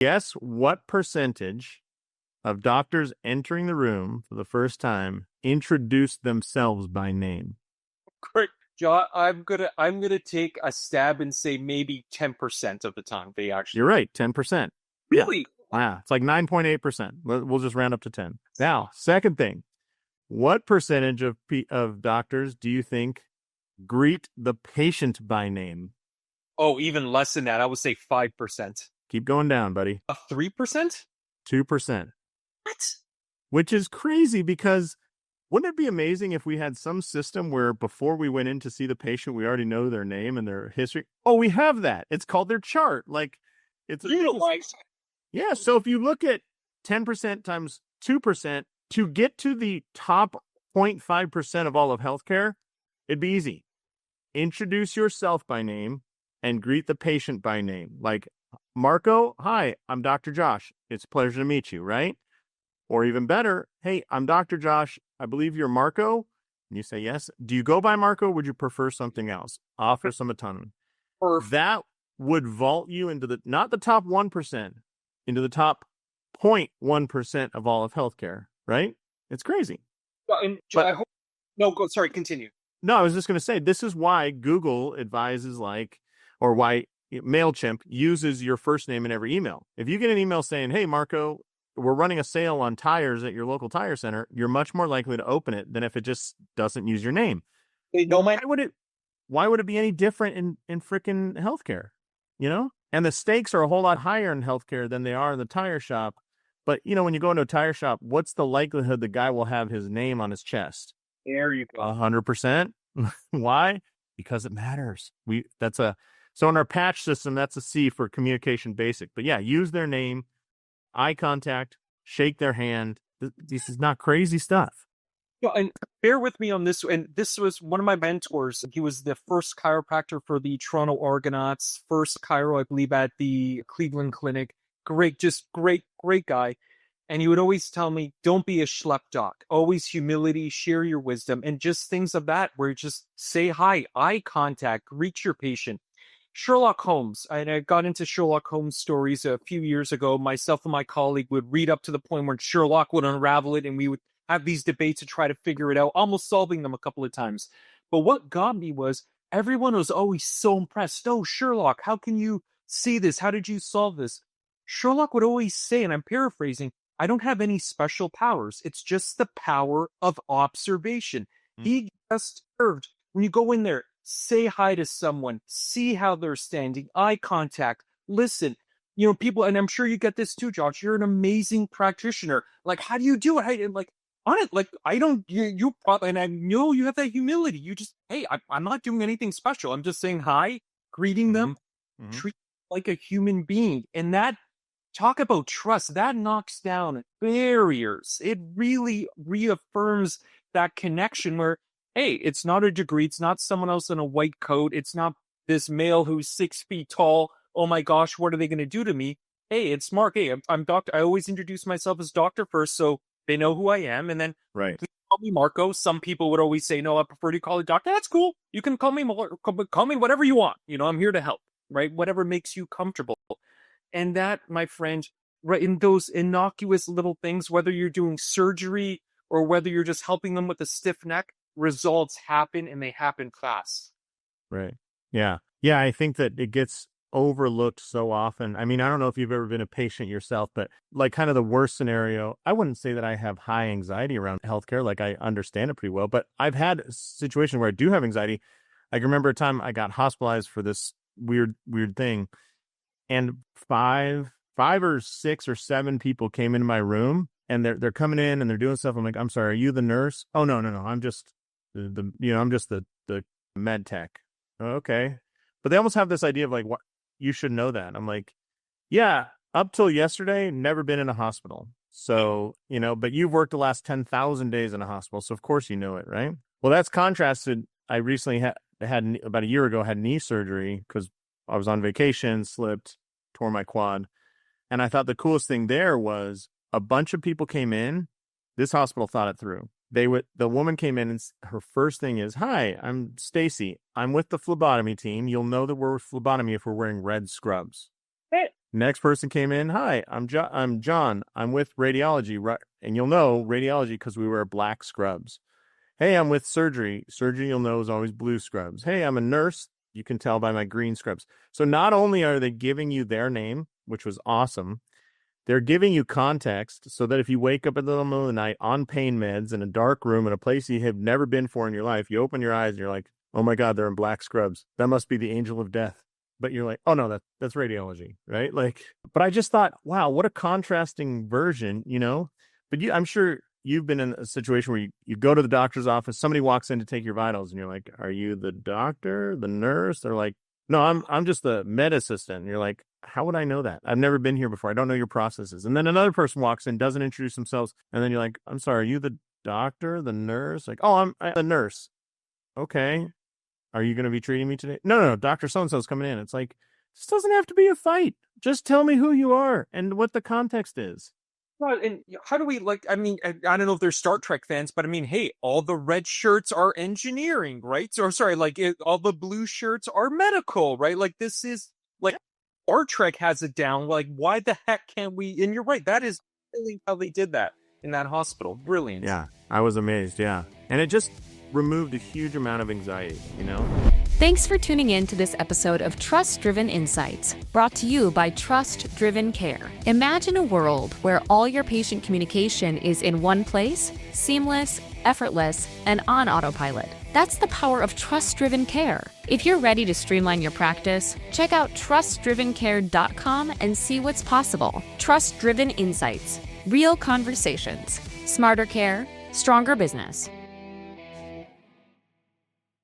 Guess what percentage of doctors entering the room for the first time introduced themselves by name? Great. John, I'm gonna take a stab and say maybe 10% of the time they actually. You're right, 10%. Really? Yeah, it's like 9.8%. We'll just round up to 10. Now, second thing, what percentage of doctors do you think greet the patient by name? Oh, even less than that. I would say 5%. Keep going down, buddy. 3%? 2%. What? Which is crazy because wouldn't it be amazing if we had some system where before we went in to see the patient, we already know their name and their history? Oh, we have that. It's called their chart. Like it's Utilize. yeah. So if you look at 10% times 2% to get to the top 0.5% of all of healthcare, it'd be easy. Introduce yourself by name and greet the patient by name. Like, Marco, hi, I'm Dr. Josh. It's a pleasure to meet you, right? Or even better, hey, I'm Dr. Josh. I believe you're Marco. And you say yes. Do you go by Marco? Would you prefer something else? Offer some autonomy. Perfect. That would vault you into not the top 1%, into the top 0.1% of all of healthcare, right? It's crazy. And I hope. No, go. Sorry, continue. No, I was just going to say, this is why Google advises or why MailChimp uses your first name in every email. If you get an email saying, hey, Marco, we're running a sale on tires at your local tire center, you're much more likely to open it than if it just doesn't use your name. Why would it be any different in frickin' healthcare? And the stakes are a whole lot higher in healthcare than they are in the tire shop. But, when you go into a tire shop, what's the likelihood the guy will have his name on his chest? There you go. 100%. Why? Because it matters. So in our patch system, that's a C for communication basic. But yeah, use their name, eye contact, shake their hand. This is not crazy stuff. Yeah, and bear with me on this. And this was one of my mentors. He was the first chiropractor for the Toronto Argonauts, first chiro, I believe, at the Cleveland Clinic. Great guy. And he would always tell me, don't be a schlep doc. Always humility, share your wisdom, and just things of that where you just say hi, eye contact, reach your patient. Sherlock Holmes. I got into Sherlock Holmes stories a few years ago. Myself and my colleague would read up to the point where Sherlock would unravel it, and we would have these debates to try to figure it out, almost solving them a couple of times. But what got me was everyone was always so impressed. Oh, Sherlock, how can you see this? How did you solve this? Sherlock would always say, and I'm paraphrasing, I don't have any special powers. It's just the power of observation. He just served. When you go in there, say hi to someone, see how they're standing, eye contact, listen. People, and I'm sure you get this too, Josh. You're an amazing practitioner. Like, how do you do it? I don't, you probably, and I know you have that humility. You just, hey, I'm not doing anything special. I'm just saying hi, greeting them, treat them like a human being. And that, talk about trust, that knocks down barriers. It really reaffirms that connection where, hey, it's not a degree. It's not someone else in a white coat. It's not this male who's 6 feet tall. Oh my gosh, what are they going to do to me? Hey, it's Mark. Hey, I'm Doctor. I always introduce myself as Doctor first, so they know who I am. And then right. Please call me Marco. Some people would always say, no, I prefer to call it Doctor. That's cool. You can call me whatever you want. I'm here to help, right? Whatever makes you comfortable. And that, my friend, right in those innocuous little things, whether you're doing surgery or whether you're just helping them with a stiff neck, results happen and they happen fast. Right. Yeah. Yeah. I think that it gets overlooked so often. I mean, I don't know if you've ever been a patient yourself, but like kind of the worst scenario, I wouldn't say that I have high anxiety around healthcare. Like I understand it pretty well, but I've had a situation where I do have anxiety. I can remember a time I got hospitalized for this weird thing. And five or 6 or 7 people came into my room and they're coming in and they're doing stuff. I'm like, I'm sorry, are you the nurse? Oh, no. I'm just I'm just the med tech. Oh, okay. But they almost have this idea of like, what, you should know that. I'm like, yeah, up till yesterday, never been in a hospital. So, but you've worked the last 10,000 days in a hospital. So of course you know it, right? Well, that's contrasted. I recently had about a year ago, had knee surgery because I was on vacation, slipped, tore my quad. And I thought the coolest thing there was a bunch of people came in. This hospital thought it through. The woman came in and her first thing is, hi, I'm Stacy. I'm with the phlebotomy team. You'll know that we're with phlebotomy if we're wearing red scrubs. Next person came in. Hi, I'm John. I'm with radiology, right? And you'll know radiology because we wear black scrubs. Hey, I'm with surgery. Surgery, you'll know, is always blue scrubs. Hey, I'm a nurse. You can tell by my green scrubs. So not only are they giving you their name, which was awesome, they're giving you context so that if you wake up in the middle of the night on pain meds in a dark room in a place you have never been for in your life, you open your eyes and you're like, oh my God, they're in black scrubs. That must be the angel of death. But you're like, oh no, that's radiology, right? Like, but I just thought, wow, what a contrasting version, you know? But I'm sure you've been in a situation where you go to the doctor's office, somebody walks in to take your vitals, and you're like, are you the doctor, the nurse? They're like, no, I'm just the med assistant. And you're like, how would I know that? I've never been here before. I don't know your processes. And then another person walks in, doesn't introduce themselves, and then you're like, I'm sorry, are you the doctor, the nurse? Like, oh, I'm the nurse. Okay. Are you going to be treating me today? No, Dr. So-and-so's coming in. It's like, this doesn't have to be a fight. Just tell me who you are and what the context is. Well, and how do we I mean, I don't know if they're Star Trek fans, but I mean, hey, all the red shirts are engineering, right? So, sorry, all the blue shirts are medical, right? Like, this is like Star Trek has it down. Like, why the heck can't we? And you're right, that is really how they did that in that hospital. Brilliant. Yeah, I was amazed. Yeah. And it just removed a huge amount of anxiety, you know? Thanks for tuning in to this episode of Trust Driven Insights, brought to you by TrustDrivenCare. Imagine a world where all your patient communication is in one place, seamless, effortless, and on autopilot. That's the power of Trust-Driven Care. If you're ready to streamline your practice, check out TrustDrivenCare.com and see what's possible. Trust-Driven Insights. Real conversations. Smarter care. Stronger business.